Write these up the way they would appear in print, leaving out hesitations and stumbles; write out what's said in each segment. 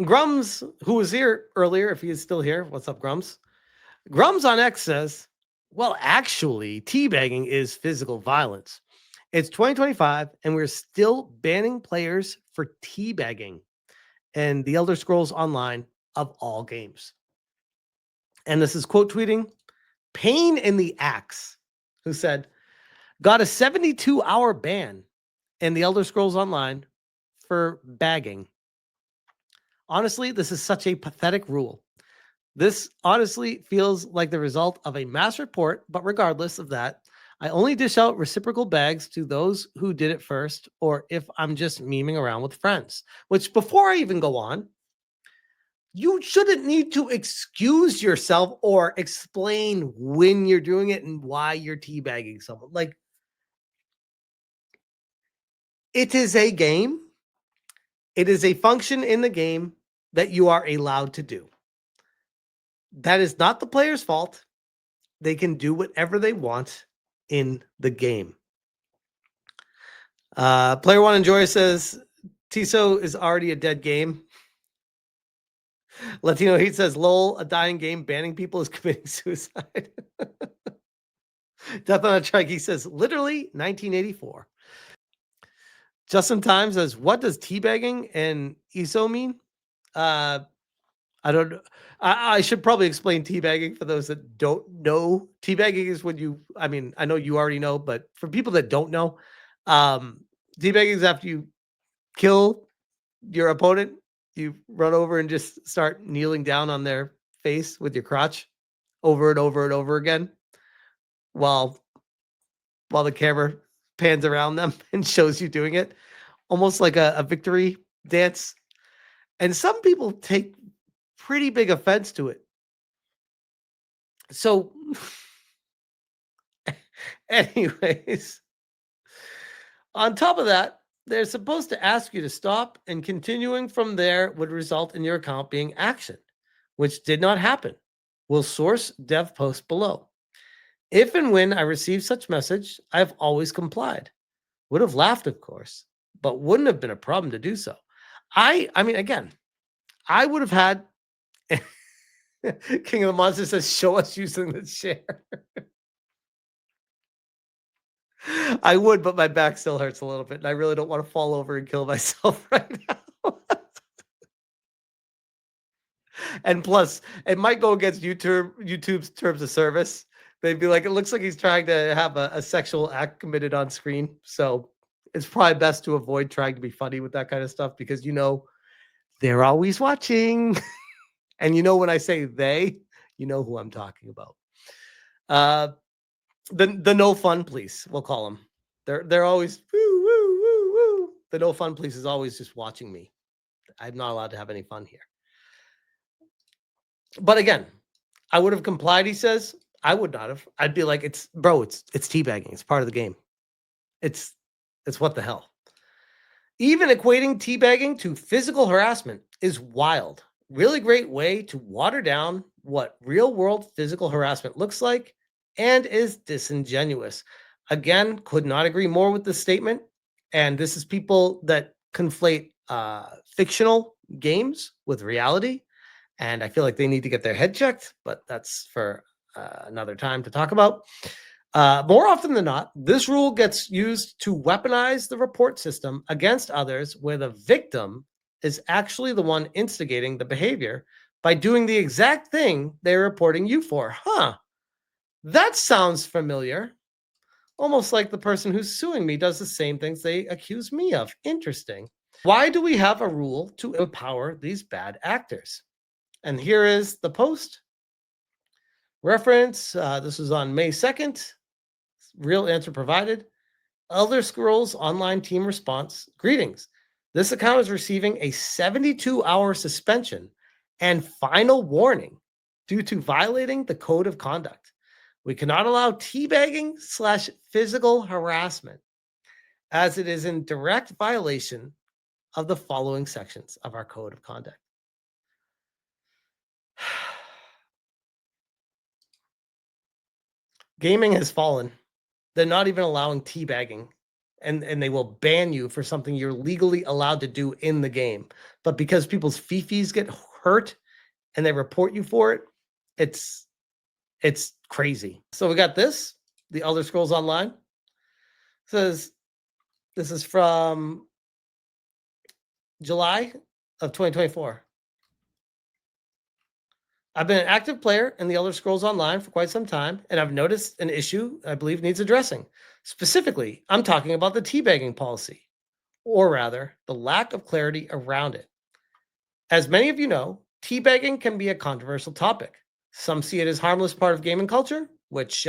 Grums, who was here earlier, if he is still here, what's up, Grums? Grums on X says, well, actually, teabagging is physical violence. It's 2025, and we're still banning players for teabagging in the Elder Scrolls Online of all games. And this is quote tweeting Pain in the Axe, who said, got a 72-hour ban in the Elder Scrolls Online for bagging. Honestly, this is such a pathetic rule. This honestly feels like the result of a mass report, but regardless of that, I only dish out reciprocal bags to those who did it first, or if I'm just memeing around with friends. Which, before I even go on, you shouldn't need to excuse yourself or explain when you're doing it and why you're teabagging someone. Like, it is a game. It is a function in the game that you are allowed to do. That is not the player's fault. They can do whatever they want in the game. Player One Enjoy says Tiso is already a dead game. Latino Heat says lol, a dying game banning people is committing suicide. Death on a Trike, he says literally 1984. Justin Time says, what does teabagging and ESO mean? I don't know. I should probably explain teabagging for those that don't know. Teabagging is when you, I mean, I know you already know, but for people that don't know, teabagging is after you kill your opponent, you run over and just start kneeling down on their face with your crotch over and over and over again while the camera pans around them and shows you doing it, almost like a victory dance. And some people take pretty big offense to it. So, anyways, on top of that, they're supposed to ask you to stop, and continuing from there would result in your account being actioned, which did not happen. Will source dev post below. If and when I receive such message, I've always complied. Would have laughed, of course, but wouldn't have been a problem to do so. I mean, again, I would have had King of the Monsters says, show us using the chair. I would, but my back still hurts a little bit, and I really don't want to fall over and kill myself right now. And plus, it might go against YouTube's terms of service. They'd be like, it looks like he's trying to have a sexual act committed on screen. So it's probably best to avoid trying to be funny with that kind of stuff, because they're always watching. And when I say they, you know who I'm talking about. The no fun police, we'll call them. They're always woo woo woo woo. The no fun police is always just watching me. I'm not allowed to have any fun here. But again, I would have complied, he says. I would not have. I'd be like, it's teabagging. It's part of the game. It's what the hell. Even equating teabagging to physical harassment is wild. Really great way to water down what real world physical harassment looks like and is disingenuous. Again, could not agree more with this statement. And this is people that conflate fictional games with reality. And I feel like they need to get their head checked, but that's for another time to talk about. More often than not, this rule gets used to weaponize the report system against others, where the victim is actually the one instigating the behavior by doing the exact thing they're reporting you for. That sounds familiar. Almost like the person who's suing me does the same things they accuse me of. Interesting. Why do we have a rule to empower these bad actors? And here is the post reference. This was on May 2nd. Real answer provided. Elder Scrolls Online team response. Greetings. This account is receiving a 72-hour suspension and final warning due to violating the code of conduct. We cannot allow teabagging/physical harassment, as it is in direct violation of the following sections of our code of conduct. Gaming has fallen. They're not even allowing teabagging and they will ban you for something you're legally allowed to do in the game. But because people's fifis get hurt and they report you for it, it's crazy. So we got this, the Elder Scrolls Online. It says this is from July of 2024. I've been an active player in the Elder Scrolls Online for quite some time, and I've noticed an issue I believe needs addressing. Specifically, I'm talking about the teabagging policy, or rather, the lack of clarity around it. As many of you know, teabagging can be a controversial topic. Some see it as harmless part of gaming culture, which,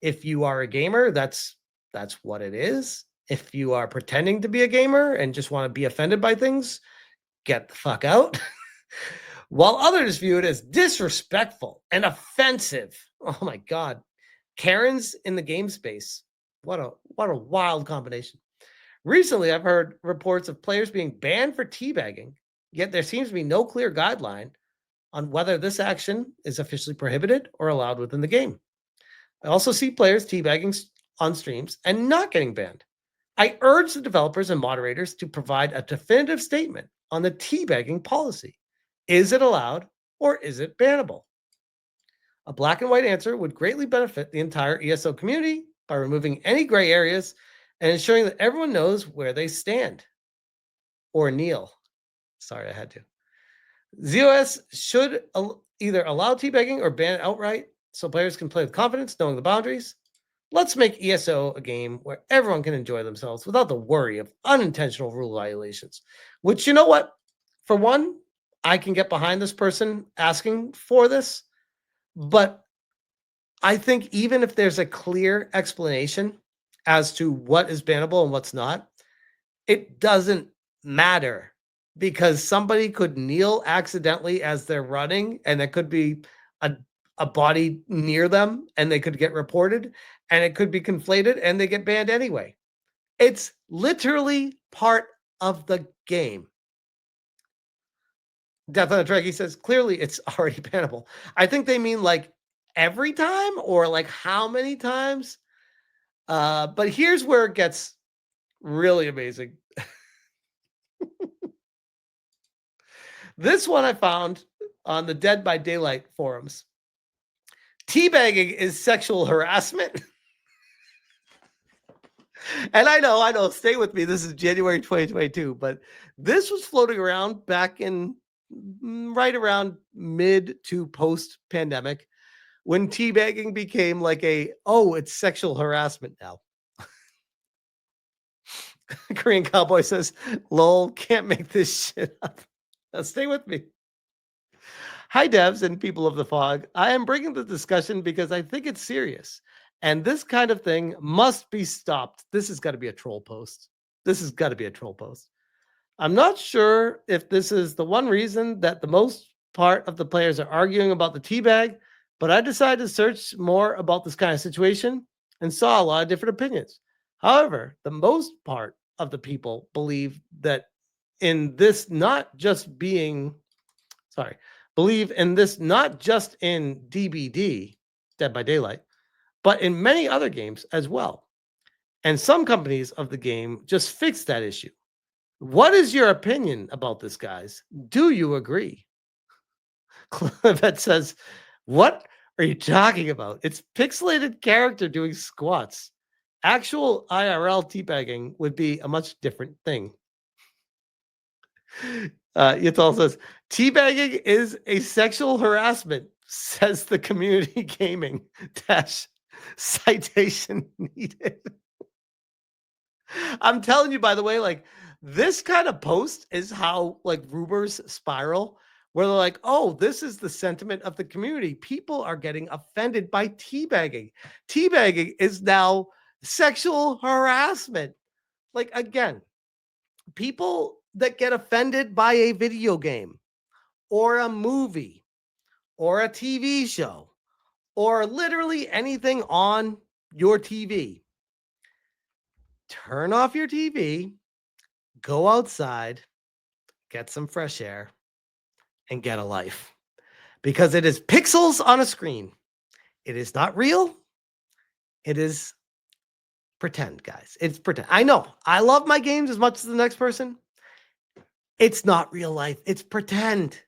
if you are a gamer, that's what it is. If you are pretending to be a gamer and just want to be offended by things, get the fuck out. While others view it as disrespectful and offensive. Oh my God. Karens in the game space. What a wild combination. Recently, I've heard reports of players being banned for teabagging, yet there seems to be no clear guideline on whether this action is officially prohibited or allowed within the game. I also see players teabagging on streams and not getting banned. I urge the developers and moderators to provide a definitive statement on the teabagging policy. Is it allowed or is it bannable? A black and white answer would greatly benefit the entire ESO community by removing any gray areas and ensuring that everyone knows where they stand. Or kneel. Sorry, I had to. ZOS should either allow teabagging or ban it outright so players can play with confidence, knowing the boundaries. Let's make ESO a game where everyone can enjoy themselves without the worry of unintentional rule violations. Which, you know what? For one, I can get behind this person asking for this, but I think even if there's a clear explanation as to what is bannable and what's not, it doesn't matter because somebody could kneel accidentally as they're running and there could be a body near them and they could get reported and it could be conflated and they get banned anyway. It's literally part of the game. Death on a Drag, he says, clearly it's already bannable. I think they mean like every time or like how many times. But here's where it gets really amazing. This one I found on the Dead by Daylight forums. Teabagging is sexual harassment. And I know, stay with me. This is January 2022, but this was floating around back in right around mid to post pandemic when teabagging became like it's sexual harassment now. Korean Cowboy says, lol, can't make this shit up. Now stay with me. Hi, devs and people of the fog. I am bringing the discussion because I think it's serious. And this kind of thing must be stopped. This has got to be a troll post. I'm not sure if this is the one reason that the most part of the players are arguing about the teabag, but I decided to search more about this kind of situation and saw a lot of different opinions. However, the most part of the people believe that in this not just in DBD, Dead by Daylight, but in many other games as well. And some companies of the game just fixed that issue. What is your opinion about this, guys? Do you agree? Clevette says, what are you talking about? It's pixelated character doing squats. Actual IRL teabagging would be a much different thing. Yatal says, teabagging is a sexual harassment, says the community gaming - citation needed. I'm telling you, by the way, like this kind of post is how like rumors spiral, where they're like, oh, this is the sentiment of the community. People are getting offended by teabagging. Teabagging is now sexual harassment. Like, again, people that get offended by a video game or a movie or a TV show or literally anything on your TV, turn off your TV, go outside, get some fresh air, and get a life. Because it is pixels on a screen. It is not real. It is pretend, guys. It's pretend. I know. I love my games as much as the next person. It's not real life. It's pretend.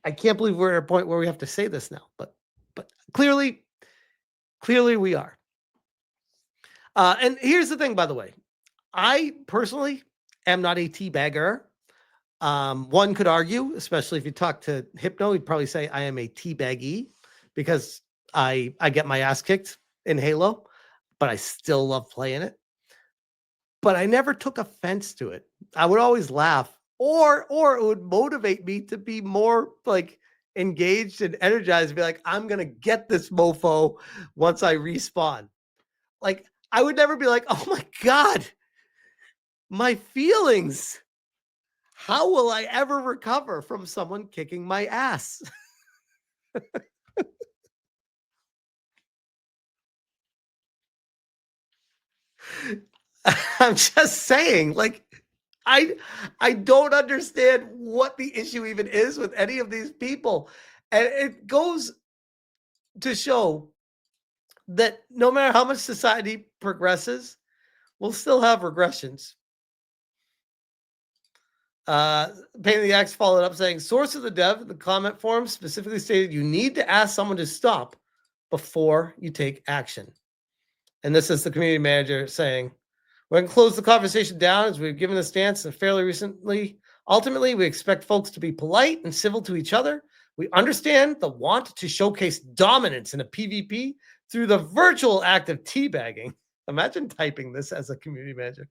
I can't believe we're at a point where we have to say this now, but clearly we are. And here's the thing, by the way. I personally am not a teabagger. One could argue, especially if you talk to Hypno, he'd probably say I am a teabaggee because I get my ass kicked in Halo, but I still love playing it. But I never took offense to it. I would always laugh, or it would motivate me to be more like engaged and energized, and be like, I'm gonna get this mofo once I respawn. Like, I would never be like, oh my God, my feelings. How will I ever recover from someone kicking my ass? I'm just saying, like, I don't understand what the issue even is with any of these people. And it goes to show that no matter how much society progresses, we'll still have regressions. Pain in the Axe followed up saying, source of the dev, the comment forum specifically stated you need to ask someone to stop before you take action. And this is the community manager saying, we're going to close the conversation down as we've given a stance and fairly recently. Ultimately, we expect folks to be polite and civil to each other. We understand the want to showcase dominance in a PvP through the virtual act of teabagging. Imagine typing this as a community manager.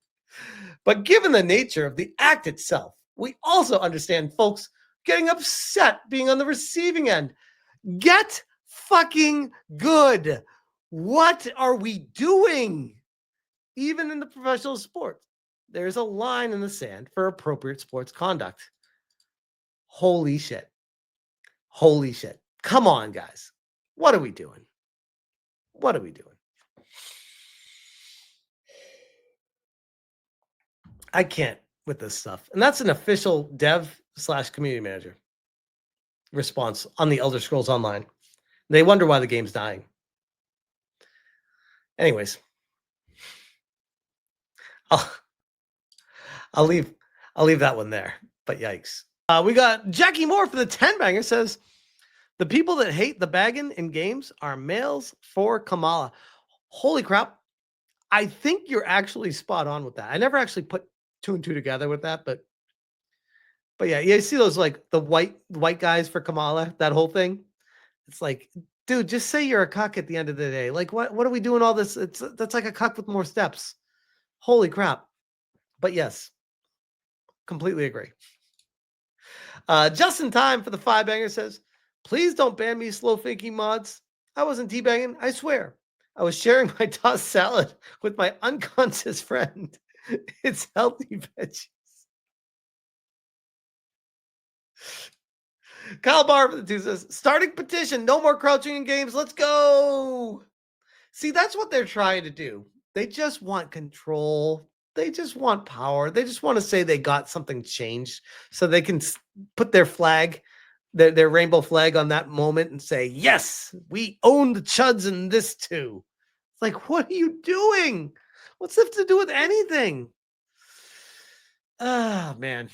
But given the nature of the act itself, we also understand folks getting upset being on the receiving end. Get fucking good. What are we doing? Even in the professional sports, there's a line in the sand for appropriate sports conduct. Holy shit. Holy shit. Come on, guys. What are we doing? What are we doing? I can't with this stuff. And that's an official dev / community manager response on the Elder Scrolls Online. They wonder why the game's dying. Anyways, I'll leave that one there. But yikes. We got Jackie Moore for the 10 banger says, the people that hate the bagging in games are males for Kamala. Holy crap. I think you're actually spot on with that. I never actually put 2 and 2 together with that, but yeah, you see those like the white guys for Kamala, that whole thing. It's like, dude, just say you're a cuck at the end of the day. Like, what are we doing all this? That's like a cuck with more steps. Holy crap. But yes, completely agree. Just in time for the 5 banger says, please don't ban me, slow thinking mods. I wasn't teabagging, I swear. I was sharing my tossed salad with my unconscious friend. It's healthy veggies. Kyle Barr for the 2 says, starting petition, no more crouching in games. Let's go. See, that's what they're trying to do. They just want control. They just want power. They just want to say they got something changed so they can put their flag, their rainbow flag on that moment and say, yes, we own the chuds in this too. It's like, what are you doing? What's that to do with anything? Ah, man.